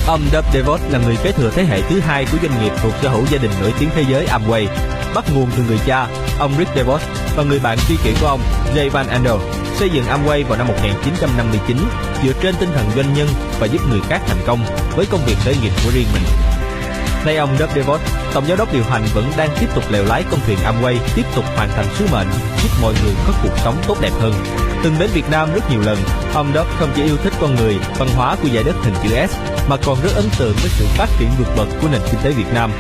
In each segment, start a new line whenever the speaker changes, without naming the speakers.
Ông Doug DeVos là người kế thừa thế hệ thứ hai của doanh nghiệp thuộc sở hữu gia đình nổi tiếng thế giới Amway, bắt nguồn từ người cha, ông Rick DeVos, và người bạn tri kỷ của ông, Jay Van Andel, xây dựng Amway vào năm 1959 dựa trên tinh thần doanh nhân và giúp người khác thành công với công việc khởi nghiệp của riêng mình. Nay ông Doug DeVos, tổng giám đốc điều hành, vẫn đang tiếp tục lèo lái con thuyền Amway tiếp tục hoàn thành sứ mệnh giúp mọi người có cuộc sống tốt đẹp hơn. Từng đến Việt Nam rất nhiều lần, ông Doug không chỉ yêu thích con người, văn hóa của dải đất hình chữ S, mà còn rất ấn tượng với sự phát triển vượt bậc của nền kinh tế Việt Nam.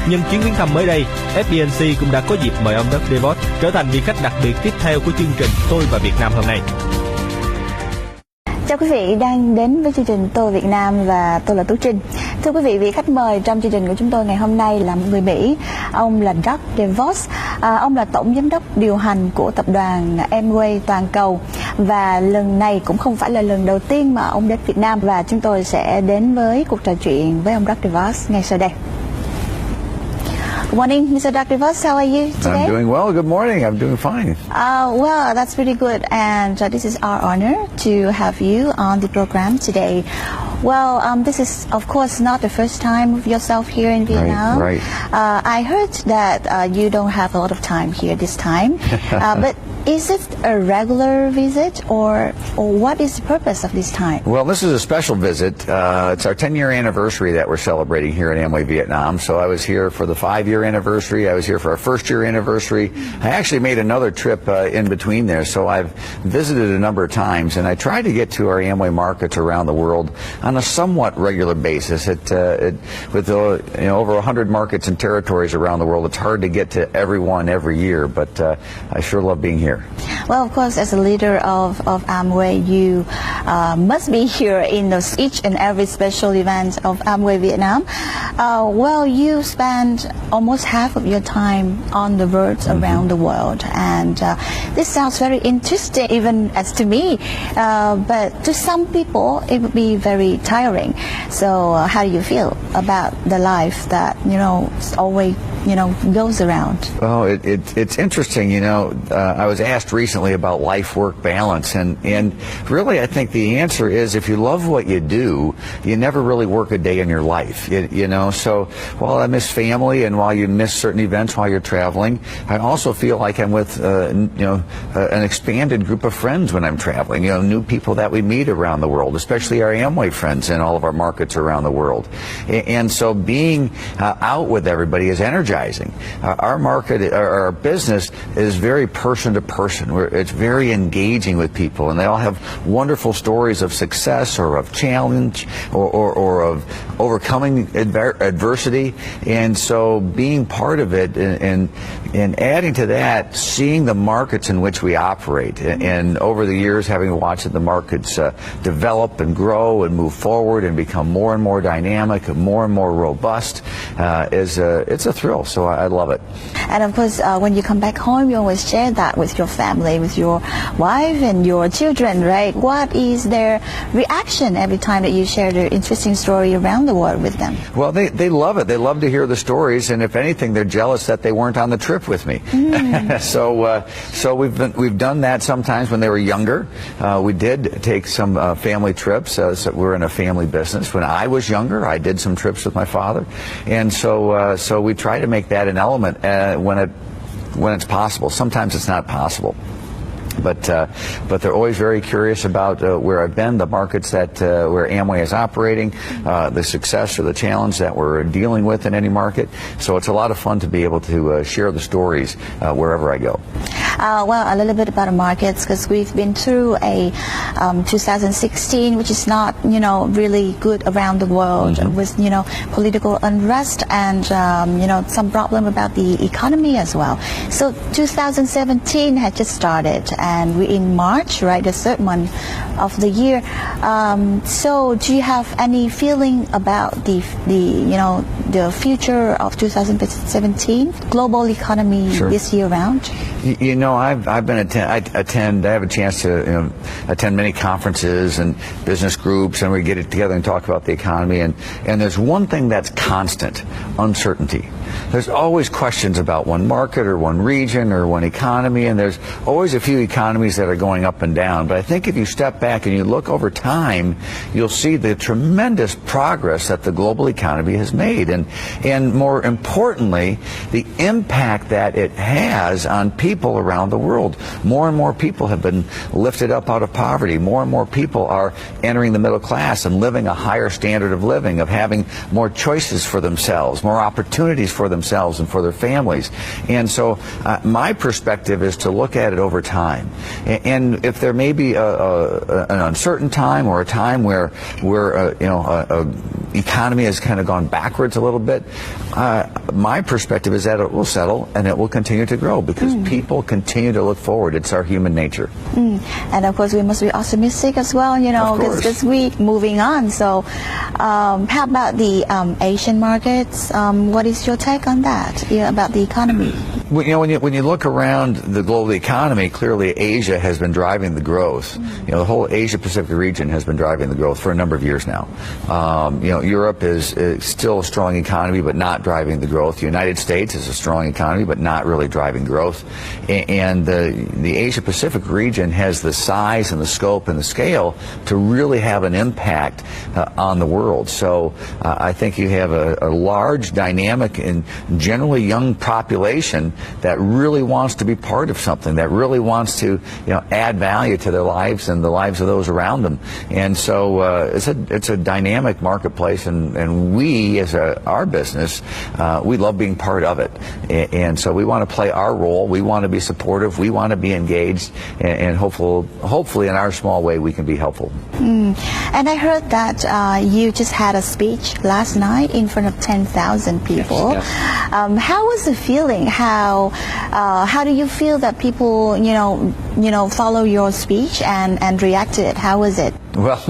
Nhân chuyến viếng thăm mới đây, FBNC cũng đã có dịp mời ông Doug DeVos trở thành vị khách đặc biệt tiếp theo của chương trình Tôi và Việt Nam hôm nay.
Chào quý vị đang đến với chương trình Tôi Việt Nam và tôi là Tú Trinh. Thưa quý vị, vị khách mời trong chương trình của chúng tôi ngày hôm nay là một người Mỹ. Ông là Doug DeVos. Ông là tổng giám đốc điều hành của tập đoàn Amway toàn cầu. Và lần này cũng không phải là lần đầu tiên mà ông đến Việt Nam, và chúng tôi sẽ đến với cuộc trò chuyện với ông Doug DeVos ngay sau đây. Good morning, Mr. Doug DeVos. How are you today?
I'm doing well. Good morning. I'm doing fine.
Well, that's pretty good. And this is our honor to have you on the program today. Well, this is, of course, not the first time of yourself here in Vietnam.
Right.
I heard that you don't have a lot of time here this time. But is it a regular visit, or what is the purpose of this time?
Well, this is a special visit. It's our 10-year anniversary that we're celebrating here at Amway Vietnam. So I was here for the 5-year anniversary. I was here for our first-year anniversary. I actually made another trip in between there. So I've visited a number of times, and I try to get to our Amway markets around the world on a somewhat regular basis. With over 100 markets and territories around the world, it's hard to get to everyone every year, but I sure love being here.
Well, of course, as a leader of Amway, you must be here in each and every special event of Amway Vietnam. Well, you spend almost half of your time on the roads around the world, and this sounds very interesting, even as to me. But to some people, it would be very tiring. So, how do you feel about the life that always goes around?
Oh, it's interesting. I was asked recently about life-work balance, and really I think the answer is if you love what you do, you never really work a day in your life. So while I miss family and while you miss certain events while you're traveling, I also feel like I'm with an expanded group of friends when I'm traveling. New people that we meet around the world, especially our Amway friends in all of our markets around the world. And so being out with everybody is energizing. Our market, our business is very person to person. It's very engaging with people, and they all have wonderful stories of success or of challenge or of overcoming adversity. And so being part of it and adding to that, seeing the markets in which we operate, and over the years having watched the markets develop and grow and move forward and become more and more dynamic and more robust, it's a thrill. So I love it.
And of course, when you come back home, you always share that with your family, with your wife and your children, right? What is their reaction every time that you share their interesting story around the world with them?
Well, they love it. They love to hear the stories, and if anything, they're jealous that they weren't on the trip with me. So we've done that sometimes when they were younger. We did take some family trips. So we're in a family business. When I was younger, I did some trips with my father, and so we try to make that an element when it's possible. Sometimes it's not possible. But they're always very curious about where I've been, the markets that where Amway is operating, the success or the challenge that we're dealing with in any market. So it's a lot of fun to be able to share the stories wherever I go.
Well, a little bit about the markets, because we've been through a 2016, which is not really good around the world, with political unrest and some problem about the economy as well. So 2017 had just started, and we're in March, right, the third month of the year. So do you have any feeling about the future of 2017 global economy this year round?
I've been I have a chance to attend many conferences and business groups, and we get it together and talk about the economy, and there's one thing that's constant: uncertainty. there's always questions about one market or one region or one economy, and there's always a few economies that are going up and down. But I think if you step back and you look over time, you'll see the tremendous progress that the global economy has made, and more importantly, the impact that it has on people around the world. More and more people have been lifted up out of poverty. More and more people are entering the middle class and living a higher standard of living, of having more choices for themselves, more opportunities for themselves and for their families. And so my perspective is to look at it over time. And if there may be an uncertain time or a time where economy has kind of gone backwards a little bit, my perspective is that it will settle and it will continue to grow because people continue to look forward. It's our human nature.
And of course, we must be optimistic as well, because we're moving on. So how about the Asian markets? What is your take on that, about the economy?
When you look around the global economy, clearly Asia has been driving the growth. The whole Asia-Pacific region has been driving the growth for a number of years now. Europe is still a strong economy, but not driving the growth. The United States is a strong economy, but not really driving growth. And the Asia-Pacific region has the size and the scope and the scale to really have an impact on the world. So I think you have a large, dynamic, and generally young population that really wants to be part of something, that really wants to add value to their lives and the lives of those around them. And so it's a dynamic marketplace, and we as our business, we love being part of it. And so we want to play our role. We want to be supportive. We want to be engaged, and hopefully in our small way we can be helpful.
And I heard that you just had a speech last night in front of 10,000 people.
Yes.
How was the feeling? How do you feel that people follow your speech and react to it? How was it?
Well,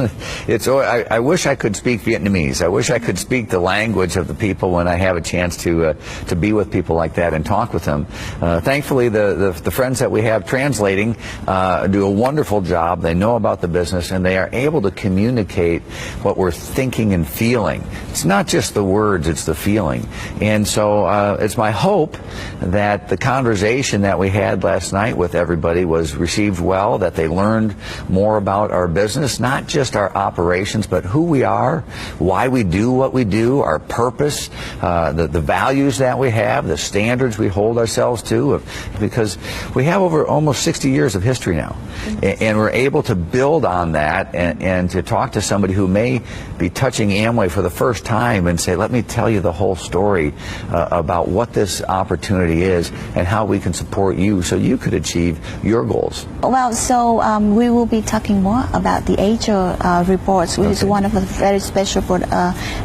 I wish I could speak Vietnamese. I wish I could speak the language of the people when I have a chance to be with people like that and talk with them. Thankfully, the friends that we have translating do a wonderful job. They know about the business, and they are able to communicate what we're thinking and feeling. It's not just the words, it's the feeling. And so it's my hope that the conversation that we had last night with everybody was received well, that they learned more about our business, not just our operations, but who we are, why we do what we do, our purpose, the values that we have, the standards we hold ourselves to, because we have over almost 60 years of history now, and we're able to build on that and to talk to somebody who may be touching Amway for the first time and say, let me tell you the whole story about what this opportunity is and how we can support you so you could achieve your goals.
Well, so we will be talking more about the Asia reports, which is one of the very special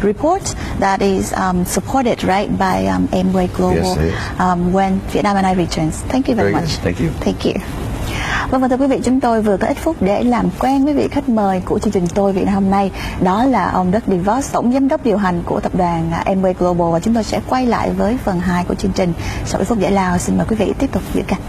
reports that is supported by Amway Global.
Yes,
when Vietnam and I returns. Thank you very much.
Thank you.
Thank you. Vâng, và thưa quý vị, chúng tôi vừa có ít phút để làm quen với vị khách mời của chương trình Tôi Việt Nam hôm nay. Đó là ông DeVos, tổng giám đốc điều hành của tập đoàn Amway Global, và chúng tôi sẽ quay lại với phần 2 của chương trình sau ít phút giải lao. Xin mời quý vị tiếp tục giữ kênh.